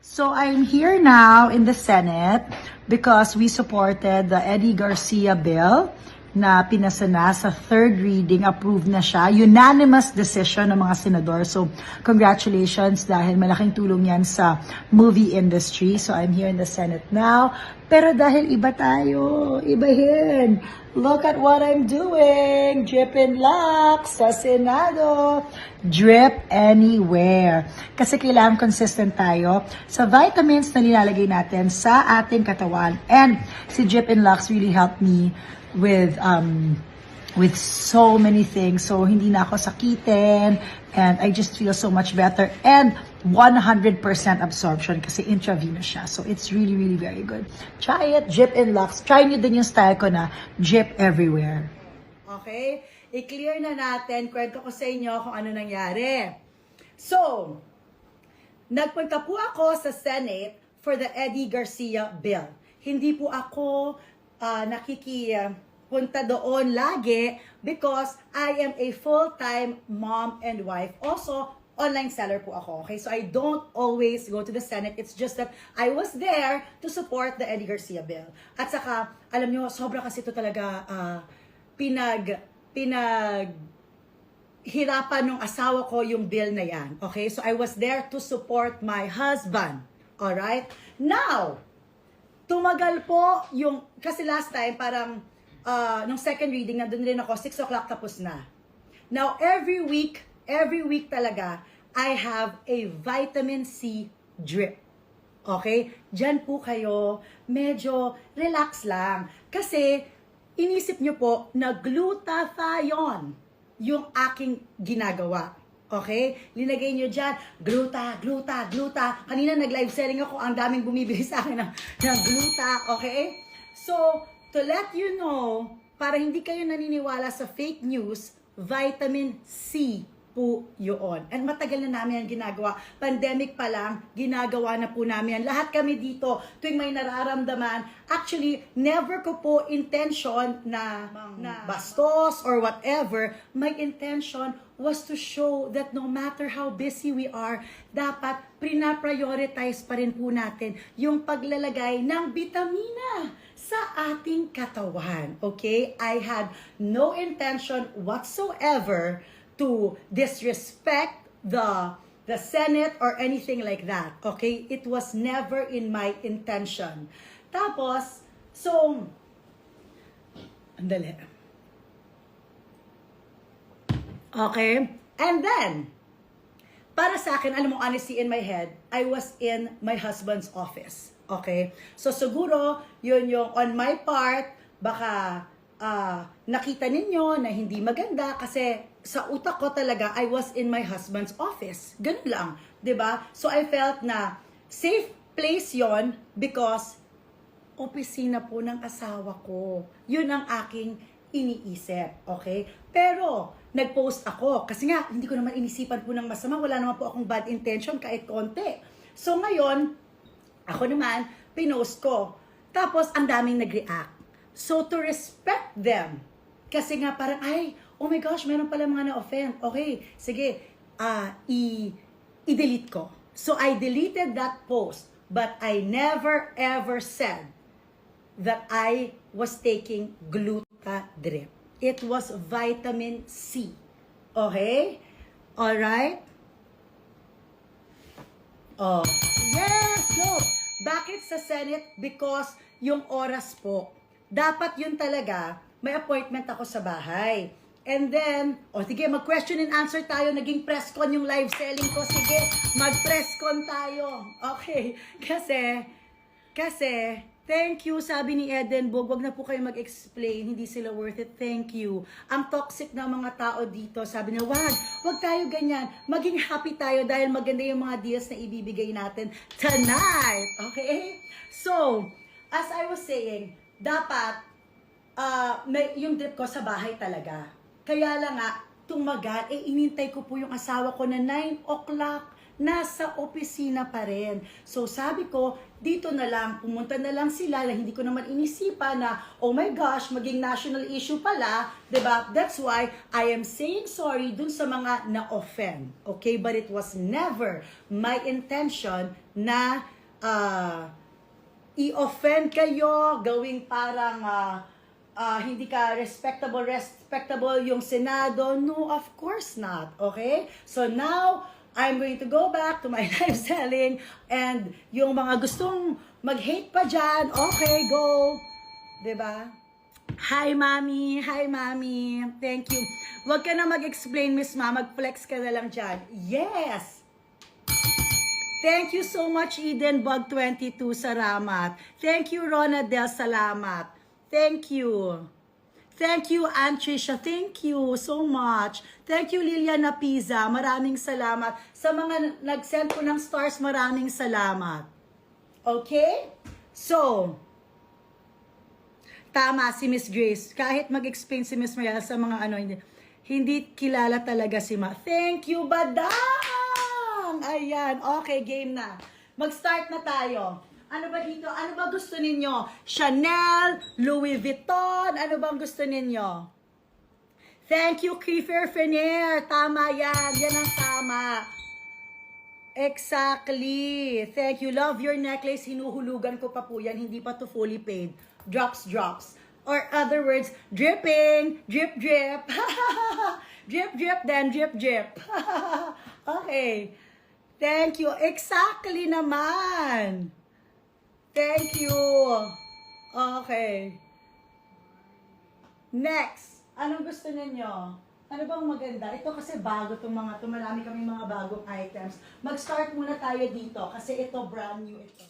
So I'm here now in the Senate because we supported the Eddie Garcia bill na pinasa na sa third reading, approved na siya. Unanimous decision ng mga senador. So congratulations dahil malaking tulong yan sa movie industry. So I'm here in the Senate now. Pero dahil iba tayo, ibahin. Look at what I'm doing. Drip and lock sa Senado. Drip anywhere. Kasi kailangan consistent tayo sa vitamins na nilalagay natin sa ating katawan. And si Drip and Lux really helped me with so many things. So hindi na ako sakitin and I just feel so much better. And 100% absorption kasi intravenous siya. So it's really, really very good. Try it, Drip and Lux. Try nyo din yung style ko na drip everywhere. Okay? I-clear na natin. Kwento ko sa inyo kung ano nangyari. So, nagpunta po ako sa Senate for the Eddie Garcia bill. Hindi po ako nakikipunta doon lagi because I am a full-time mom and wife. Also, online seller po ako, okay? So I don't always go to the Senate. It's just that I was there to support the Eddie Garcia bill. At saka, alam nyo, sobra kasi ito talaga hirapan ng asawa ko yung bill na yan. Okay? So I was there to support my husband. Alright? Now, tumagal po yung, kasi last time parang nung second reading, nandun rin ako, 6 o'clock tapos na. Now, every week talaga, I have a vitamin C drip. Okay? Diyan po kayo, medyo relax lang. Kasi, inisip nyo po na glutathione yung aking ginagawa. Okay? Linagay nyo dyan, gluta. Kanina nag-live selling ako, ang daming bumibili sa akin ng gluta. Okay? So, to let you know, para hindi kayo naniniwala sa fake news, vitamin C po yun. And matagal na namin yan ginagawa. Pandemic pa lang, ginagawa na po namin yan. Lahat kami dito, tuwing may nararamdaman, actually, never ko po intention na bastos or whatever. My intention was to show that no matter how busy we are, dapat prina-prioritize pa rin po natin yung paglalagay ng bitamina sa ating katawan. Okay? I had no intention whatsoever to disrespect the Senate or anything like that. Okay? It was never in my intention. Tapos, so, andali. Okay? And then, para sa akin, alam mo, honestly, in my head, I was in my husband's office. Okay? So, siguro, yun yung on my part, baka nakita ninyo na hindi maganda kasi sa utak ko talaga, I was in my husband's office. Ganun lang. 'Di ba? So, I felt na safe place yon because opisina po ng asawa ko. Yun ang aking iniisip. Okay? Pero, nag-post ako. Kasi nga, hindi ko naman inisipan po ng masama. Wala naman po akong bad intention kahit konti. So, ngayon, ako naman, pinost ko. Tapos, ang daming nag-react. So, to respect them, kasi nga parang, ay, oh my gosh, meron pala mga na-offend. Okay, sige, i-delete ko. So, I deleted that post, but I never ever said that I was taking gluta drip. It was vitamin C. Okay? Alright? Oh. Yes, go! Bakit sa Senate? Because yung oras po. Dapat yun talaga, may appointment ako sa bahay. And then, sige, mag-question and answer tayo. Naging press con yung live selling ko. Sige, mag-press con tayo. Okay. Kasi, thank you, sabi ni Edenbog, wag na po kayo mag-explain, hindi sila worth it, thank you. Ang toxic na mga tao dito, sabi na, wag tayo ganyan, maging happy tayo dahil maganda yung mga deals na ibibigay natin tonight, okay? So, as I was saying, dapat, yung trip ko sa bahay talaga. Kaya lang nga, tumagal, inintay ko po yung asawa ko na 9 o'clock nasa opisina pa rin. So sabi ko, dito na lang, pumunta na lang sila, na hindi ko naman inisipan na, oh my gosh, maging national issue pala, 'di ba? That's why I am saying sorry dun sa mga na-offend. Okay? But it was never my intention na i-offend kayo, gawing parang hindi ka respectable yung Senado. No, of course not. Okay? So now, I'm going to go back to my live selling, and yung mga gustong mag-hate pa dyan, okay, go. 'Di ba? Hi, Mami. Hi, Mami. Thank you. Huwag ka na mag-explain, Miss Ma. Mag-flex ka na lang dyan. Yes! Thank you so much, Eden Bug 22. Salamat. Thank you, Ronadel. Salamat. Thank you. Thank you, Aunt Tricia. Thank you so much. Thank you, Liliana Pizza. Maraming salamat. Sa mga nag-send ko ng stars, maraming salamat. Okay? So, tama si Miss Grace. Kahit mag-explain si Miss Mariela sa mga hindi kilala talaga si Ma. Thank you, Badang! Ayan, okay, game na. Mag-start na tayo. Ano ba dito? Ano ba gusto ninyo? Chanel, Louis Vuitton, ano bang gusto ninyo? Thank you, Kiefer Fener. Tama yan. Yan ang tama. Exactly. Thank you. Love your necklace. Hinuhulugan ko pa po yan. Hindi pa to fully paid. Drops, drops. Or other words, dripping. Drip, drip. Drip, drip, then drip, drip. Okay. Thank you. Exactly naman. Thank you. Okay. Next. Anong gusto ninyo? Ano bang maganda? Ito kasi bago itong mga, marami kami mga bagong items. Mag-start muna tayo dito kasi ito brand new ito.